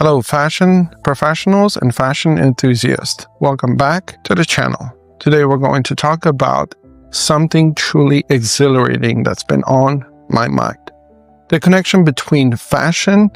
Hello, fashion professionals and fashion enthusiasts. Welcome back to the channel. Today we're going to talk about something truly exhilarating that's been on my mind. The connection between fashion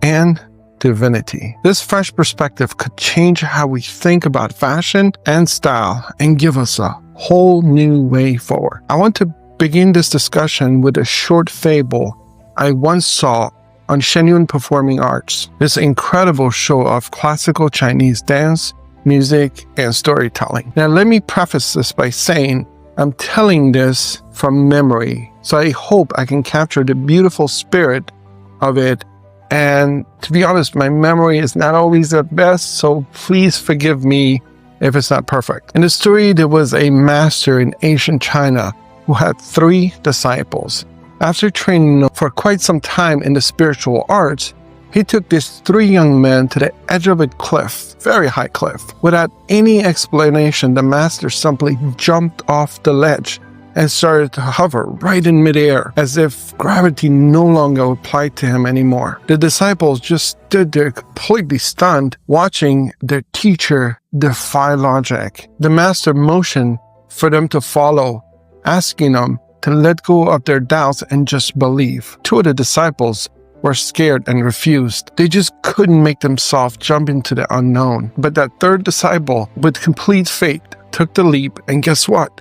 and divinity. This fresh perspective could change how we think about fashion and style and give us a whole new way forward. I want to begin this discussion with a short fable I once saw on Shenyun Performing Arts, this incredible show of classical Chinese dance, music, and storytelling. Now, let me preface this by saying I'm telling this from memory, so I hope I can capture the beautiful spirit of it. And to be honest, my memory is not always the best, so please forgive me if it's not perfect. In the story, there was a master in ancient China who had 3 disciples. After training for quite some time in the spiritual arts, he took these 3 young men to the edge of a cliff, very high cliff. Without any explanation, the master simply jumped off the ledge and started to hover right in midair, as if gravity no longer applied to him anymore. The disciples just stood there completely stunned, watching their teacher defy logic. The master motioned for them to follow, asking them to let go of their doubts and just believe. 2 of the disciples were scared and refused. They just couldn't make themselves jump into the unknown. But that 3rd disciple, with complete faith, took the leap, and guess what?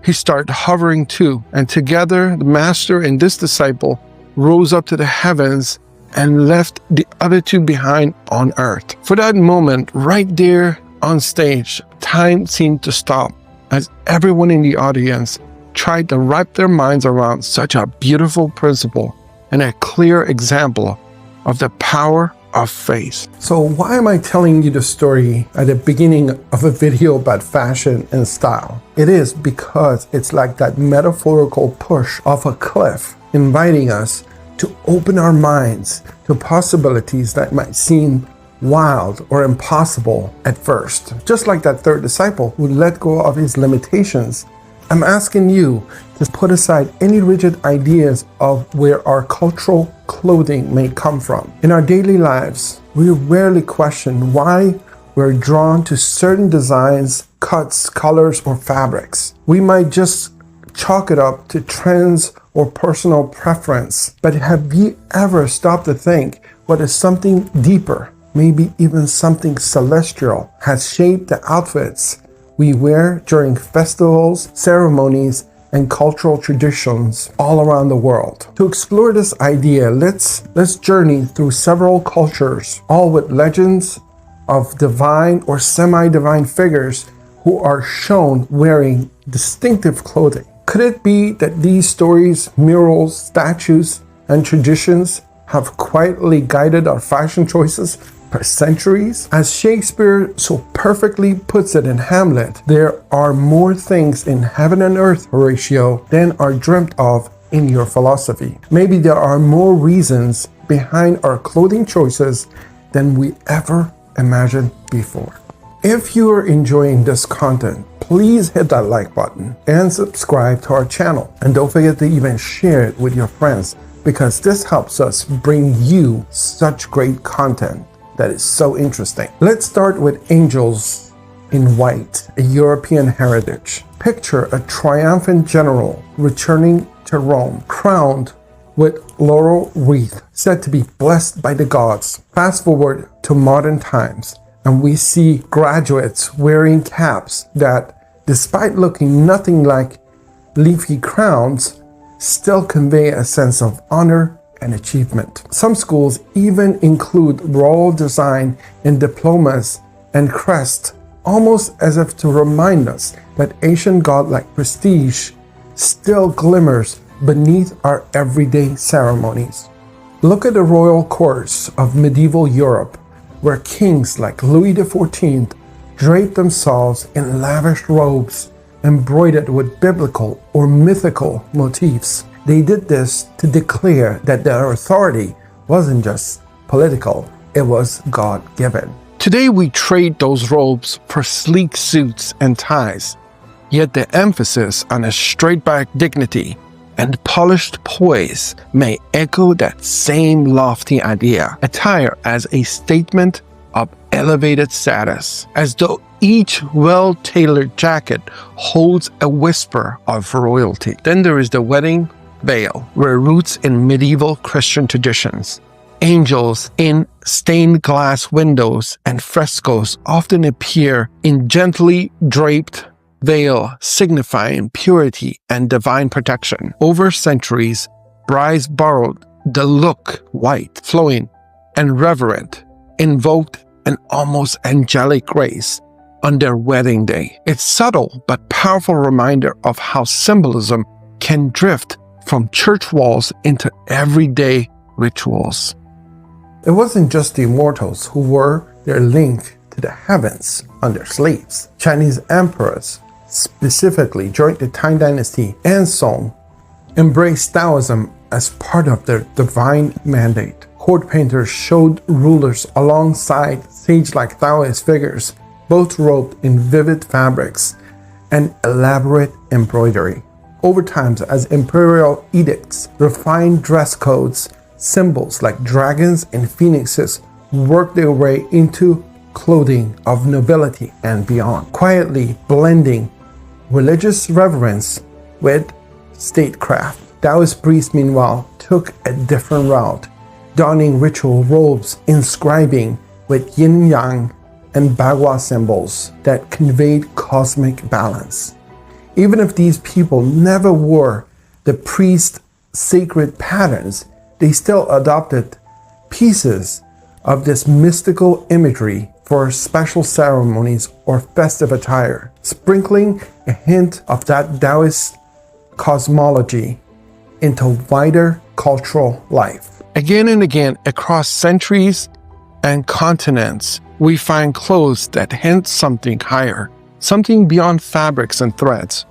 He started hovering too, and together the master and this disciple rose up to the heavens and left the other 2 behind on earth. For that moment, right there on stage, time seemed to stop as everyone in the audience tried to wrap their minds around such a beautiful principle and a clear example of the power of faith. So why am I telling you the story at the beginning of a video about fashion and style? It is because it's like that metaphorical push off a cliff, inviting us to open our minds to possibilities that might seem wild or impossible at first. Just like that 3rd disciple who let go of his limitations, I'm asking you to put aside any rigid ideas of where our cultural clothing may come from. In our daily lives, we rarely question why we're drawn to certain designs, cuts, colors, or fabrics. We might just chalk it up to trends or personal preference. But have you ever stopped to think what is something deeper, maybe even something celestial, has shaped the outfits we wear during festivals, ceremonies, and cultural traditions all around the world? To explore this idea, let's journey through several cultures, all with legends of divine or semi-divine figures who are shown wearing distinctive clothing. Could it be that these stories, murals, statues, and traditions have quietly guided our fashion choices for centuries? As Shakespeare so perfectly puts it in Hamlet, there are more things in heaven and earth, Horatio, than are dreamt of in your philosophy. Maybe there are more reasons behind our clothing choices than we ever imagined before. If you are enjoying this content, please hit that like button and subscribe to our channel. And don't forget to even share it with your friends, because this helps us bring you such great content that is so interesting. Let's start with angels in white, a European heritage. Picture a triumphant general returning to Rome, crowned with laurel wreath, said to be blessed by the gods. Fast forward to modern times, and we see graduates wearing caps that, despite looking nothing like leafy crowns, still convey a sense of honor and achievement. Some schools even include royal design in diplomas and crests, almost as if to remind us that ancient godlike prestige still glimmers beneath our everyday ceremonies. Look at the royal courts of medieval Europe, where kings like Louis XIV draped themselves in lavish robes embroidered with biblical or mythical motifs. They did this to declare that their authority wasn't just political, it was God-given. Today we trade those robes for sleek suits and ties, yet the emphasis on a straight-back dignity and polished poise may echo that same lofty idea. Attire as a statement of elevated status, as though each well-tailored jacket holds a whisper of royalty. Then there is the wedding veil, where roots in medieval Christian traditions. Angels in stained glass windows and frescoes often appear in gently draped veil, signifying purity and divine protection. Over centuries, brides borrowed the look, white, flowing, and reverent, invoked an almost angelic grace on their wedding day. It's subtle but powerful reminder of how symbolism can drift from church walls into everyday rituals. It wasn't just the immortals who wore their link to the heavens on their sleeves. Chinese emperors, specifically during the Tang Dynasty and Song, embraced Taoism as part of their divine mandate. Court painters showed rulers alongside sage-like Taoist figures, both robed in vivid fabrics and elaborate embroidery. Over time, as imperial edicts, refined dress codes, symbols like dragons and phoenixes worked their way into clothing of nobility and beyond, quietly blending religious reverence with statecraft. Taoist priests, meanwhile, took a different route, donning ritual robes inscribing with yin-yang and bagua symbols that conveyed cosmic balance. Even if these people never wore the priest's sacred patterns, they still adopted pieces of this mystical imagery for special ceremonies or festive attire, sprinkling a hint of that Taoist cosmology into wider cultural life. Again and again, across centuries and continents, we find clothes that hint something higher, something beyond fabrics and threads.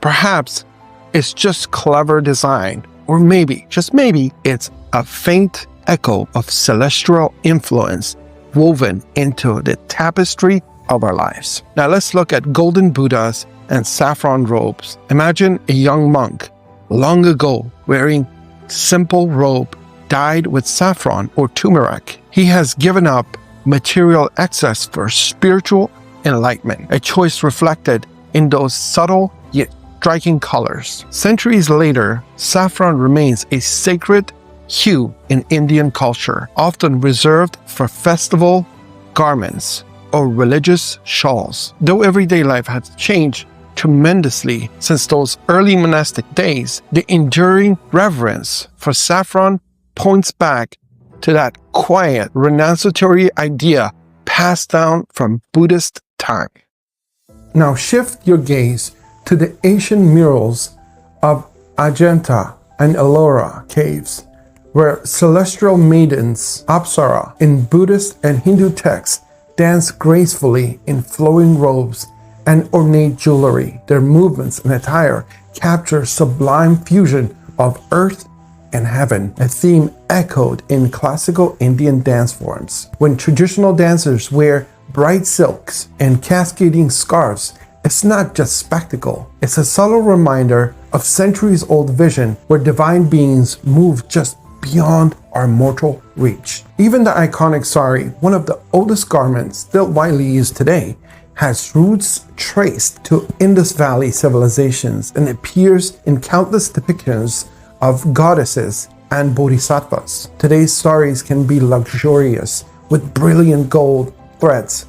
Perhaps it's just clever design, or maybe, just maybe, it's a faint echo of celestial influence woven into the tapestry of our lives. Now let's look at golden Buddhas and saffron robes. Imagine a young monk long ago wearing simple robe dyed with saffron or turmeric. He has given up material excess for spiritual enlightenment, a choice reflected in those subtle yet striking colors. Centuries later, saffron remains a sacred hue in Indian culture, often reserved for festival garments or religious shawls. Though everyday life has changed tremendously since those early monastic days, the enduring reverence for saffron points back to that quiet, renunciatory idea passed down from Buddhist time. Now shift your gaze to the ancient murals of Ajanta and Ellora caves, where celestial maidens, Apsara, in Buddhist and Hindu texts, dance gracefully in flowing robes and ornate jewelry. Their movements and attire capture sublime fusion of earth and heaven, a theme echoed in classical Indian dance forms. When traditional dancers wear bright silks and cascading scarves, it's not just spectacle, it's a subtle reminder of centuries-old vision where divine beings move just beyond our mortal reach. Even the iconic sari, one of the oldest garments still widely used today, has roots traced to Indus Valley civilizations and appears in countless depictions of goddesses and bodhisattvas. Today's saris can be luxurious with brilliant gold threads,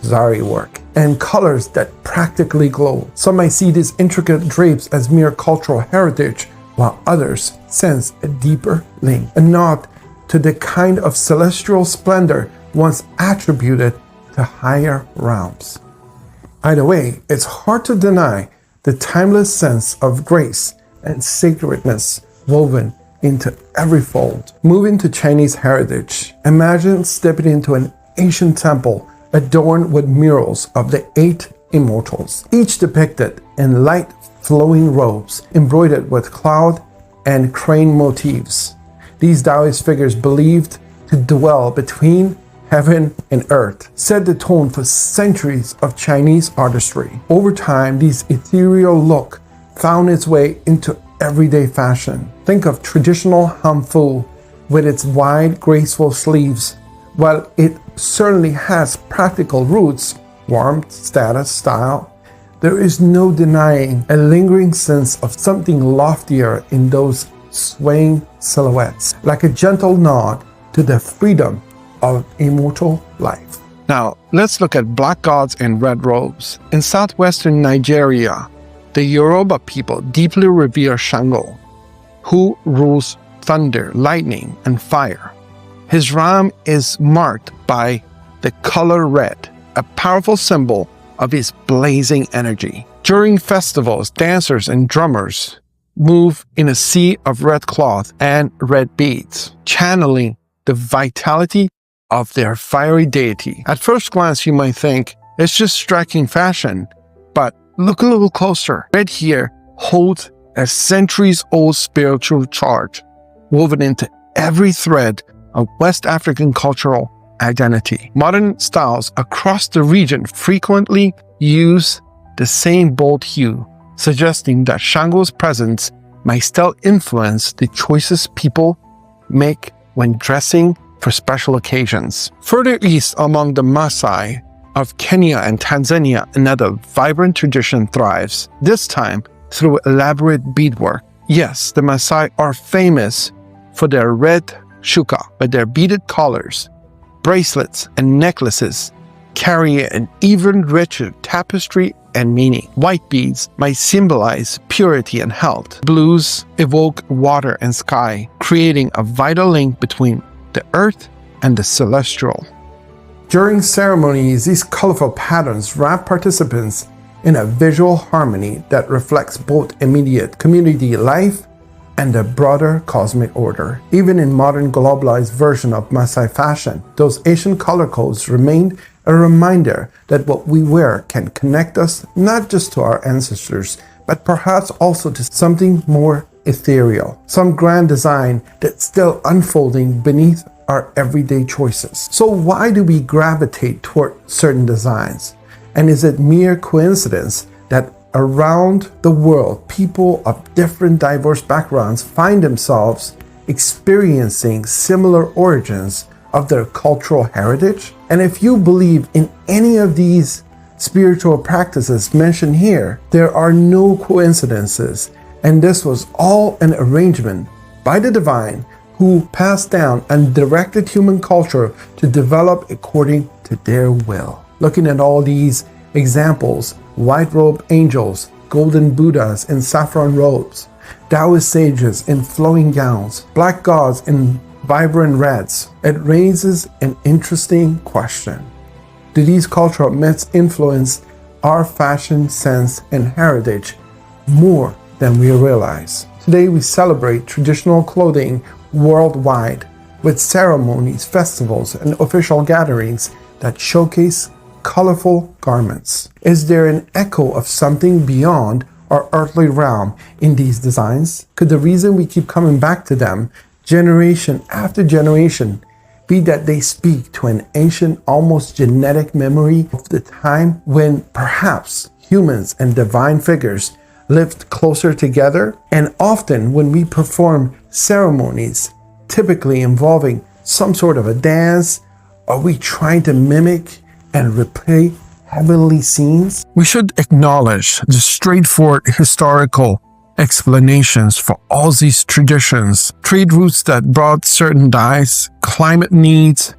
zari work, and colors that practically glow. Some might see these intricate drapes as mere cultural heritage, while others sense a deeper link, a nod to the kind of celestial splendor once attributed to higher realms. Either way, it's hard to deny the timeless sense of grace and sacredness woven into every fold. Moving to Chinese heritage, imagine stepping into an ancient temple adorned with murals of the 8 immortals, each depicted in light flowing robes embroidered with cloud and crane motifs. These Taoist figures, believed to dwell between heaven and earth, set the tone for centuries of Chinese artistry. Over time, this ethereal look found its way into everyday fashion. Think of traditional hanfu with its wide, graceful sleeves. While it certainly has practical roots, warmth, status, style, there is no denying a lingering sense of something loftier in those swaying silhouettes, like a gentle nod to the freedom of immortal life. Now, let's look at black gods in red robes. In southwestern Nigeria, the Yoruba people deeply revere Shango, who rules thunder, lightning, and fire. His realm is marked by the color red, a powerful symbol of his blazing energy. During festivals, dancers and drummers move in a sea of red cloth and red beads, channeling the vitality of their fiery deity. At first glance, you might think it's just striking fashion, but look a little closer. Red here holds a centuries-old spiritual charge woven into every thread of West African cultural identity. Modern styles across the region frequently use the same bold hue, suggesting that Shango's presence might still influence the choices people make when dressing for special occasions. Further east among the Maasai of Kenya and Tanzania, another vibrant tradition thrives, this time through elaborate beadwork. Yes, the Maasai are famous for their red shuka, but their beaded collars, bracelets, and necklaces carry an even richer tapestry and meaning. White beads might symbolize purity and health. Blues evoke water and sky, creating a vital link between the earth and the celestial. During ceremonies, these colorful patterns wrap participants in a visual harmony that reflects both immediate community life and the broader cosmic order. Even in modern globalized version of Maasai fashion, those ancient color codes remain a reminder that what we wear can connect us not just to our ancestors, but perhaps also to something more ethereal, some grand design that's still unfolding beneath our everyday choices. So why do we gravitate toward certain designs? And is it mere coincidence that around the world, people of different diverse backgrounds find themselves experiencing similar origins of their cultural heritage? And if you believe in any of these spiritual practices mentioned here, there are no coincidences, and this was all an arrangement by the divine who passed down and directed human culture to develop according to their will. Looking at all these examples, white-robed angels, golden Buddhas in saffron robes, Taoist sages in flowing gowns, black gods in vibrant reds, it raises an interesting question. Do these cultural myths influence our fashion sense and heritage more than we realize? Today we celebrate traditional clothing worldwide with ceremonies, festivals, and official gatherings that showcase colorful garments. Is there an echo of something beyond our earthly realm in these designs? Could the reason we keep coming back to them generation after generation be that they speak to an ancient, almost genetic memory of the time when perhaps humans and divine figures lived closer together? And often when we perform ceremonies, typically involving some sort of a dance, are we trying to mimic and replay heavenly scenes? We should acknowledge the straightforward historical explanations for all these traditions. Trade routes that brought certain dyes, climate needs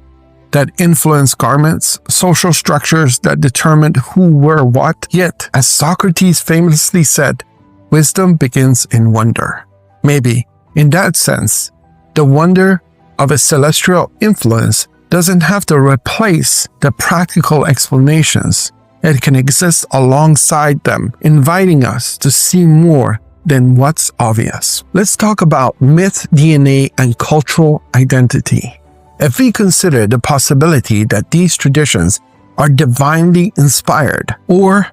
that influence garments, social structures that determined who wore what. Yet, as Socrates famously said, wisdom begins in wonder. Maybe, in that sense, the wonder of a celestial influence doesn't have to replace the practical explanations. It can exist alongside them, inviting us to see more than what's obvious. Let's talk about myth, DNA, and cultural identity. If we consider the possibility that these traditions are divinely inspired, or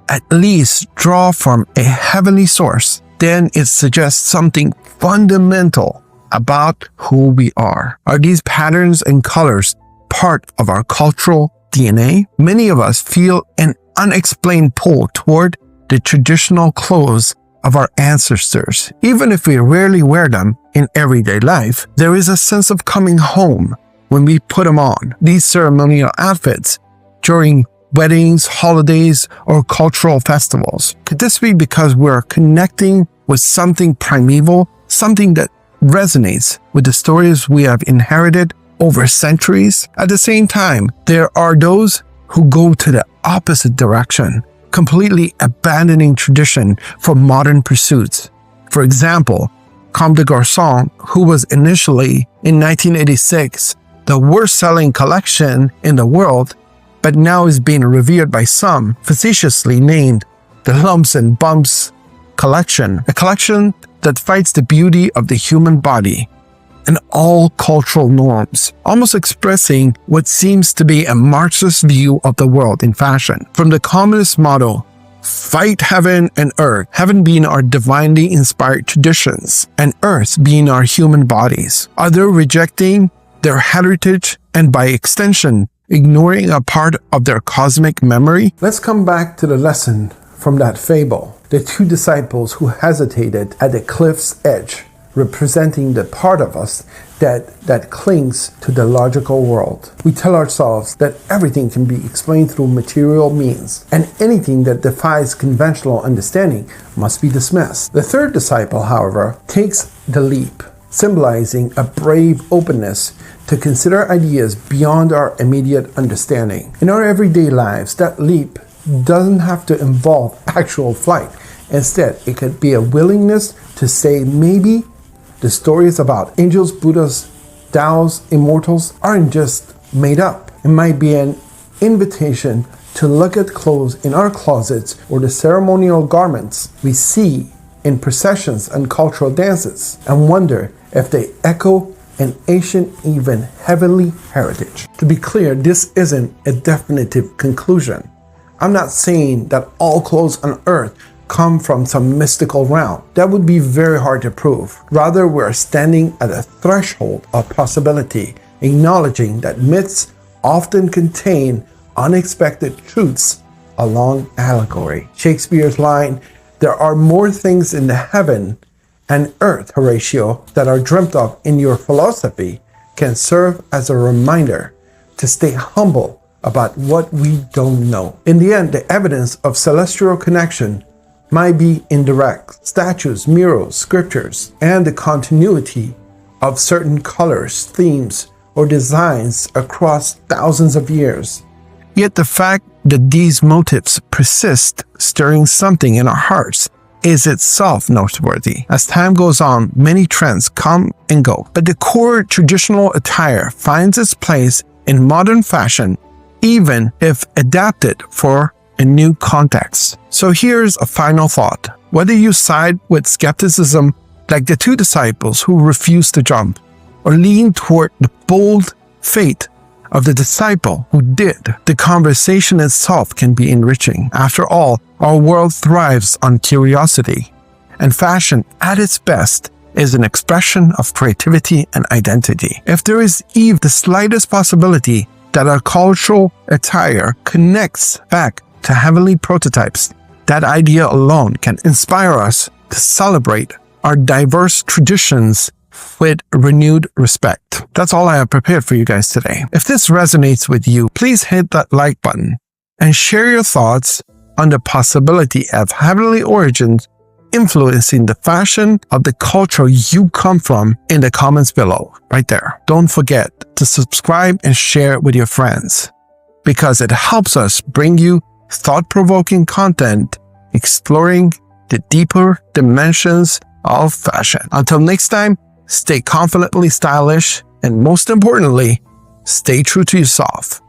at least draw from a heavenly source, then it suggests something fundamental about who we are. Are these patterns and colors part of our cultural DNA? Many of us feel an unexplained pull toward the traditional clothes of our ancestors. Even if we rarely wear them in everyday life, there is a sense of coming home when we put them on. These ceremonial outfits during weddings, holidays, or cultural festivals. Could this be because we're connecting with something primeval, something that resonates with the stories we have inherited over centuries? At the same time, there are those who go to the opposite direction, completely abandoning tradition for modern pursuits. For example, Comme des Garçons, who was initially, in 1986, the worst-selling collection in the world, but now is being revered by some, facetiously named the Lumps and Bumps collection, a collection that fights the beauty of the human body and all cultural norms, almost expressing what seems to be a Marxist view of the world in fashion. From the communist motto, fight heaven and earth, heaven being our divinely inspired traditions, and earth being our human bodies. Are they rejecting their heritage and by extension, ignoring a part of their cosmic memory? Let's come back to the lesson from that fable. The two disciples who hesitated at the cliff's edge, representing the part of us that clings to the logical world. We tell ourselves that everything can be explained through material means, and anything that defies conventional understanding must be dismissed. The third disciple, however, takes the leap, symbolizing a brave openness to consider ideas beyond our immediate understanding. In our everyday lives, that leap doesn't have to involve actual flight. Instead, it could be a willingness to say maybe the stories about angels, Buddhas, Taos, immortals aren't just made up. It might be an invitation to look at clothes in our closets or the ceremonial garments we see in processions and cultural dances and wonder if they echo an ancient, even heavenly heritage. To be clear, this isn't a definitive conclusion. I'm not saying that all clothes on earth come from some mystical realm. That would be very hard to prove. Rather, we're standing at a threshold of possibility, acknowledging that myths often contain unexpected truths along allegory. Shakespeare's line, "There are more things in the heaven and earth, Horatio, that are dreamt of in your philosophy," can serve as a reminder to stay humble about what we don't know. In the end, the evidence of celestial connection might be indirect. Statues, murals, scriptures, and the continuity of certain colors, themes, or designs across thousands of years. Yet the fact that these motifs persist, stirring something in our hearts, is itself noteworthy. As time goes on, many trends come and go, but the core traditional attire finds its place in modern fashion, even if adapted for a new context. So here's a final thought. Whether you side with skepticism like the two disciples who refused to jump, or lean toward the bold faith of the disciple who did, the conversation itself can be enriching. After all, our world thrives on curiosity, and fashion at its best is an expression of creativity and identity. If there is even the slightest possibility that our cultural attire connects back to heavenly prototypes, that idea alone can inspire us to celebrate our diverse traditions with renewed respect. That's all I have prepared for you guys today. If this resonates with you, please hit that like button and share your thoughts on the possibility of heavenly origins influencing the fashion of the culture you come from in the comments below, right there. Don't forget to subscribe and share it with your friends, because it helps us bring you thought-provoking content exploring the deeper dimensions of fashion. Until next time, stay confidently stylish, and most importantly, stay true to yourself.